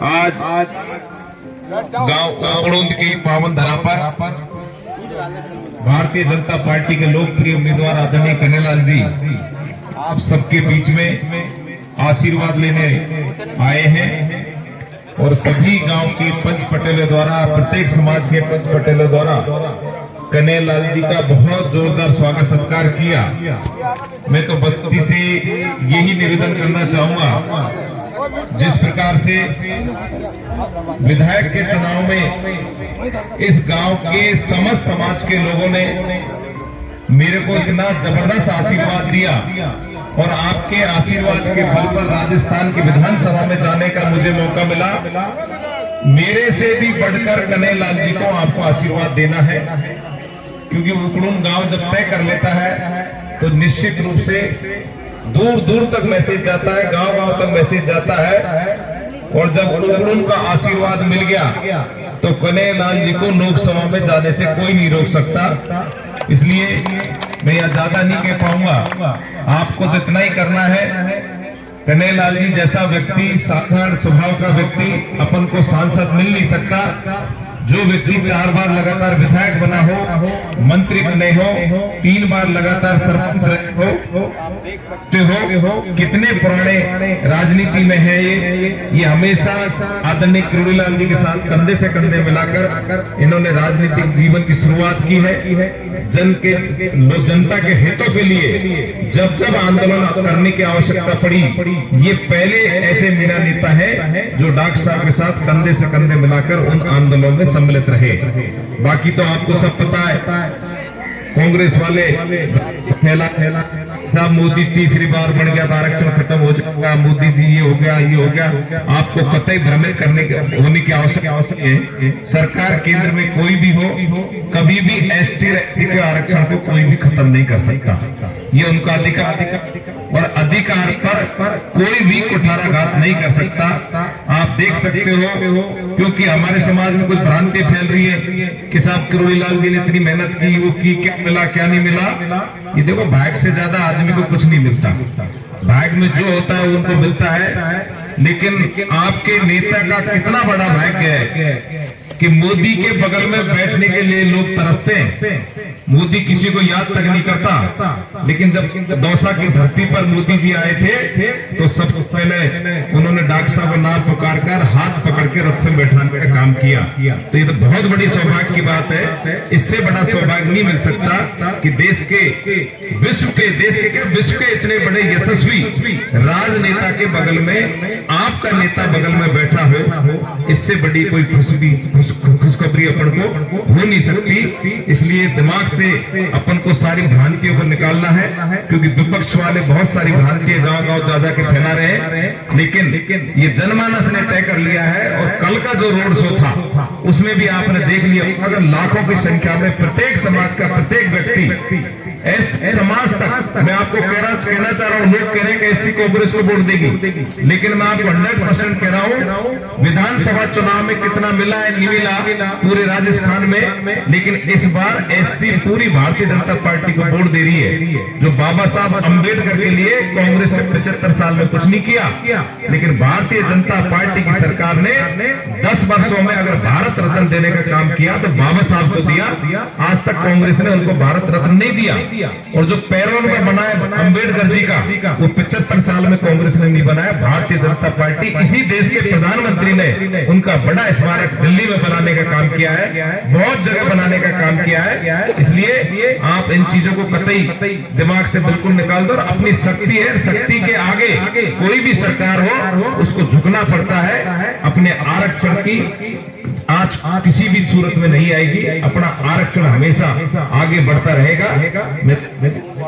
आज गांव उकड़ूंज की पावन धरा पर भारतीय जनता पार्टी के लोकप्रिय उम्मीदवार आदरणीय कन्हैयालाल जी आप सबके बीच में आशीर्वाद लेने आए हैं और सभी गांव के पंच पटेलों द्वारा, प्रत्येक समाज के पंच पटेलों द्वारा कन्हैयालाल जी का बहुत जोरदार स्वागत सत्कार किया। मैं तो बस्ती से यही निवेदन करना चाहूंगा, जिस प्रकार से विधायक के चुनाव में इस गांव के समस्त समाज के लोगों ने मेरे को इतना जबरदस्त आशीर्वाद दिया और आपके आशीर्वाद के बल पर राजस्थान की विधानसभा में जाने का मुझे मौका मिला। मेरे से भी बढ़कर कन्हैयालाल जी को आपको आशीर्वाद देना है, क्योंकि उकड़ून गांव जब तय कर लेता है तो निश्चित रूप से दूर दूर तक मैसेज जाता है, गांव गांव तक मैसेज जाता है। और जब उकड़ून का आशीर्वाद मिल गया तो कन्हैयालाल जी को लोकसभा में जाने से कोई नहीं रोक सकता। इसलिए मैं यह ज्यादा नहीं कह पाऊंगा, आपको तो इतना ही करना है। कन्हैयालाल जी जैसा व्यक्ति, साधारण स्वभाव का व्यक्ति अपन को सांसद मिल नहीं सकता। जो व्यक्ति 4 बार लगातार विधायक बना हो, मंत्री बने हो, 3 बार लगातार सरपंच हो, देख सकते हो कितने पुराने राजनीति में है। ये हमेशा आदरणीय कन्हैयालाल जी के साथ कंधे से कंधे मिलाकर इन्होंने राजनीतिक जीवन की शुरुआत की है। जनता के हितों के लिए जब जब आंदोलन करने की आवश्यकता पड़ी, ये पहले ऐसे मेरा नेता है जो डॉक्टर साहब के साथ कंधे से कंधे मिलाकर उन आंदोलनों में सम्मिलित रहे। बाकी तो आपको सब पता है, कांग्रेस वाले फैला साहब मोदी तीसरी बार बन गया तो आरक्षण खत्म हो जाएगा, मोदी जी ये हो गया। आपको कतई भ्रमित होने की आवश्यकता है। सरकार केंद्र में कोई भी हो, कभी भी एसटी के आरक्षण को कोई भी खत्म नहीं कर सकता। ये उनका अधिकार और अधिकार पर कोई भी कुठाराघात नहीं कर सकता। आप देख सकते हो, क्योंकि हमारे समाज में कुछ भ्रांति फैल रही है कि साहब कन्हैयालाल जी ने इतनी मेहनत की, वो की, क्या मिला क्या नहीं मिला। ये देखो, भाग से ज्यादा आदमी को कुछ नहीं मिलता, भाग में जो होता है उनको मिलता है। लेकिन आपके नेता का कितना बड़ा भाग्य है कि मोदी के बगल में बैठने के लिए लोग तरसते हैं। मोदी किसी को याद तक नहीं करता, लेकिन जब दौसा की धरती पर मोदी जी आए थे तो सबसे पहले उन्होंने डॉक्टर साहब का नाम पुकार कर हाथ पकड़ के रथ में बैठाने का काम किया। तो ये तो बहुत बड़ी सौभाग्य की बात है। इससे बड़ा सौभाग्य नहीं मिल सकता कि देश के विश्व के इतने बड़े यशस्वी राजनेता के बगल में आपका नेता बगल में बैठा हो। इससे बड़ी कोई खुशखबरी अपन को हो नहीं सकती। इसलिए दिमाग से अपन को सारी भ्रांतियों को निकालना है, क्योंकि विपक्ष वाले बहुत सारी भ्रांतियां गांव-गांव जा के फैला रहे हैं। लेकिन ये जनमानस ने तय कर लिया है। और कल का जो रोड शो था उसमें भी आपने देख लिया, अगर लाखों की संख्या में प्रत्येक समाज का प्रत्येक व्यक्ति समाज तक, मैं आपको कहना चाह रहा हूँ, लोग कह रहे हैं कि एससी कांग्रेस को वोट देगी, लेकिन मैं आपको 100% कह रहा हूँ, विधानसभा चुनाव में कितना मिला है नहीं मिला पूरे राजस्थान में, लेकिन इस बार एससी पूरी भारतीय जनता पार्टी को वोट दे रही है। जो बाबा साहब अम्बेडकर के लिए कांग्रेस ने 75 साल में कुछ नहीं किया, लेकिन भारतीय जनता पार्टी की सरकार ने 10 वर्षों में अगर भारत रत्न देने का काम किया तो बाबा साहब को दिया। आज तक कांग्रेस ने उनको भारत रत्न नहीं दिया। और जो पैरोल में बनाया अम्बेडकर जी का, वो 75 साल में कांग्रेस ने नहीं बनाया। भारतीय जनता पार्टी, इसी देश के प्रधानमंत्री ने उनका बड़ा स्मारक दिल्ली में बनाने का काम किया है, बहुत जगह बनाने का काम किया है। इसलिए आप इन चीजों को कतई दिमाग से बिल्कुल निकाल दो। और अपनी शक्ति है, शक्ति के आगे कोई भी सरकार हो उसको झुकना पड़ता है। अपने आरक्षण की आज किसी भी सूरत में नहीं आएगी। अपना आरक्षण हमेशा आगे बढ़ता रहेगा।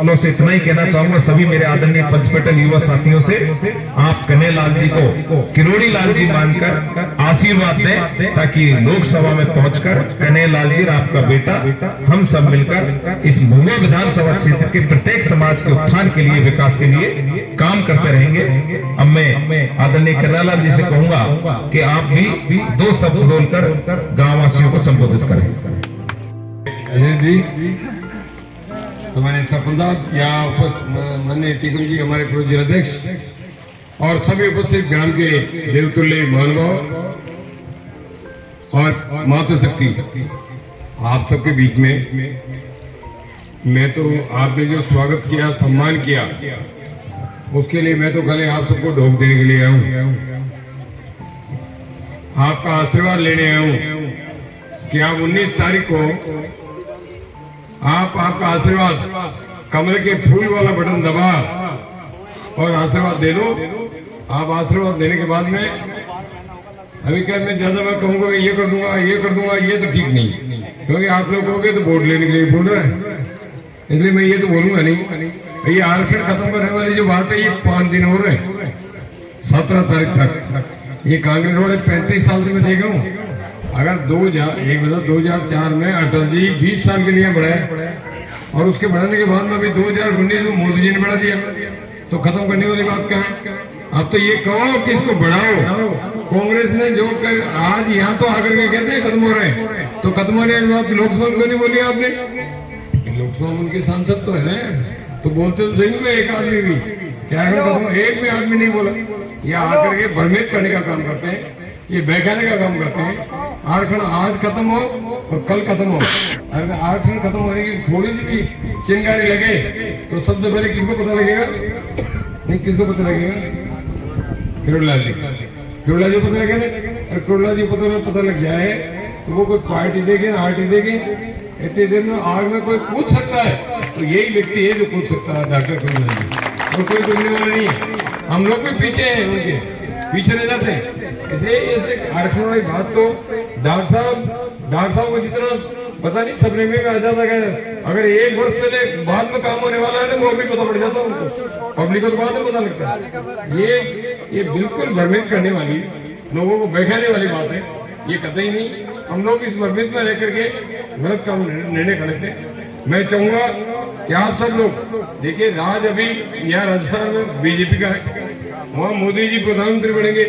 शब्दों से इतना ही कहना चाहूंगा सभी मेरे आदरणीय पंचपटल युवा साथियों से, आप कन्हैयालाल जी को किरोड़ी लाल जी मानकर आशीर्वाद दें ताकि लोकसभा में पहुंचकर कन्हैयालाल जी और आपका बेटा हम सब मिलकर इस महुआ विधानसभा क्षेत्र के प्रत्येक समाज के उत्थान के लिए, विकास के लिए काम करते रहेंगे। अब मैं आदरणीय कन्हैयालाल जी से कहूंगा कि आप भी 2 शब्द बोलकर गांव वासियों को संबोधित करें। अजय जी, हमारे सरपंच यहाँ माननीय टिकरी जी, हमारे पूर्व जिलाध्यक्ष और सभी उपस्थित ग्राम के देवतुल्य महानुभाव और मातृशक्ति, आप सबके बीच में मैं तो आपने जो स्वागत किया, सम्मान किया, उसके लिए मैं तो खाली आप सबको ढोक देने के लिए आया हूँ, आपका आशीर्वाद लेने आया हूँ कि आप 19 तारीख को आपका आशीर्वाद कमल के फूल वाला बटन दबा और आशीर्वाद दे दो। आप आशीर्वाद देने के बाद में अभी क्या मैं ज्यादा मैं कहूँगा ये कर दूंगा, ये कर दूंगा, ये तो ठीक नहीं, क्योंकि आप लोग कहोगे तो वोट लेने के लिए बोल रहे हैं, इसलिए मैं ये तो बोलूंगा नहीं। ये आरक्षण खत्म करने वाली जो बात है, ये 5 दिन हो रहे, 17 तारीख तक। ये कांग्रेस वाले 35 साल से मैं देख रहा हूँ। अगर 2004 में अटल जी 20 साल के लिए बढ़ाए और उसके बढ़ाने के बाद में अभी 2019 में मोदी जी ने बढ़ा दिया, तो खत्म करने वाली बात क्या है? अब तो ये कहो कि इसको बढ़ाओ। कांग्रेस ने जो आज यहाँ तो आकर के कहते हैं खत्म हो रहे हैं, तो खत्म होने के बाद लोकसभा में नहीं बोली आपने? लोकसभा में उनके सांसद तो है ना, तो बोलते तो सही में एक आदमी भी क्या एक भी आदमी नहीं बोला। ये आकर के भ्रमित करने का काम करते हैं, ये बहकाने का काम करते हैं। आरक्षण आज खत्म हो और कल खत्म हो। अगर आरक्षण खत्म होने की थोड़ी सी भी चिंगारी लगे तो सबसे पहले किसको पता लगेगा? नहीं, किसको पता लगेगा? किरोड़ीलाल जी, किरोड़ीलाल जी पता लगेगा। अगर किरोड़ीलाल जी पता लग जाए तो वो कोई पार्टी देखे ना आर्टी देखे, इतनी देर में आग में कोई कूद सकता है, तो यही व्यक्ति है जो कूद सकता है, डॉक्टर किरोड़ीलाल जी, और कोई कूदने वाला नहीं है। हम लोग भी पीछे हैं, उनके पीछे रह जाते हैं। इसलिए ऐसे आरक्षण वाली बात तो डॉक्टर साहब को जितना पता नहीं सपने में आ जाता है। अगर 1 वर्ष पहले बाद में काम होने वाला है ना, वो भी पता पड़ जाता है उनको, पब्लिक को तो बाद में पता लगता है। ये बिल्कुल भ्रमित करने वाली, लोगों को बहकाने वाली बात है, ये कतई नहीं। हम लोग इस भ्रमित में रह करके गलत काम निर्णय कर लेते हैं। मैं चाहूंगा कि आप सब लोग देखिए, राज अभी यहाँ राजस्थान में बीजेपी का है, वहाँ मोदी जी प्रधानमंत्री बनेंगे,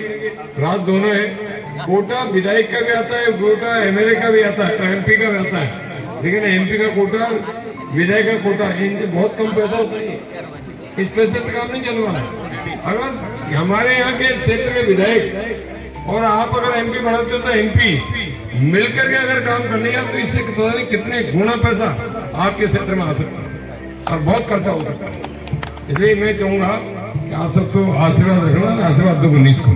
राज दोनों है। कोटा विधायक का भी आता है, कोटा एमएलए का भी आता है, एमपी का भी आता है, लेकिन एमपी का कोटा, विधायक का कोटा, इनसे बहुत कम पैसा होता है। इस पैसे से काम नहीं चलवाना है। अगर हमारे यहाँ के क्षेत्र में विधायक और आप अगर एमपी बढ़ाते हो तो एमपी मिलकर के अगर काम करने का, तो इससे पता नहीं कितने गुना पैसा आपके क्षेत्र में आ सकता है और बहुत खर्चा हो सकता है। इसलिए मैं चाहूंगा कि आप सबको आशीर्वाद रखना, आशीर्वाद दो 19 को।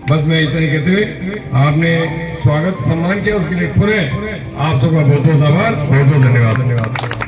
बस मैं इतना ही कहते हुए आपने स्वागत सम्मान किया, उसके लिए पूरे आप सबका बहुत बहुत आभार, बहुत बहुत धन्यवाद।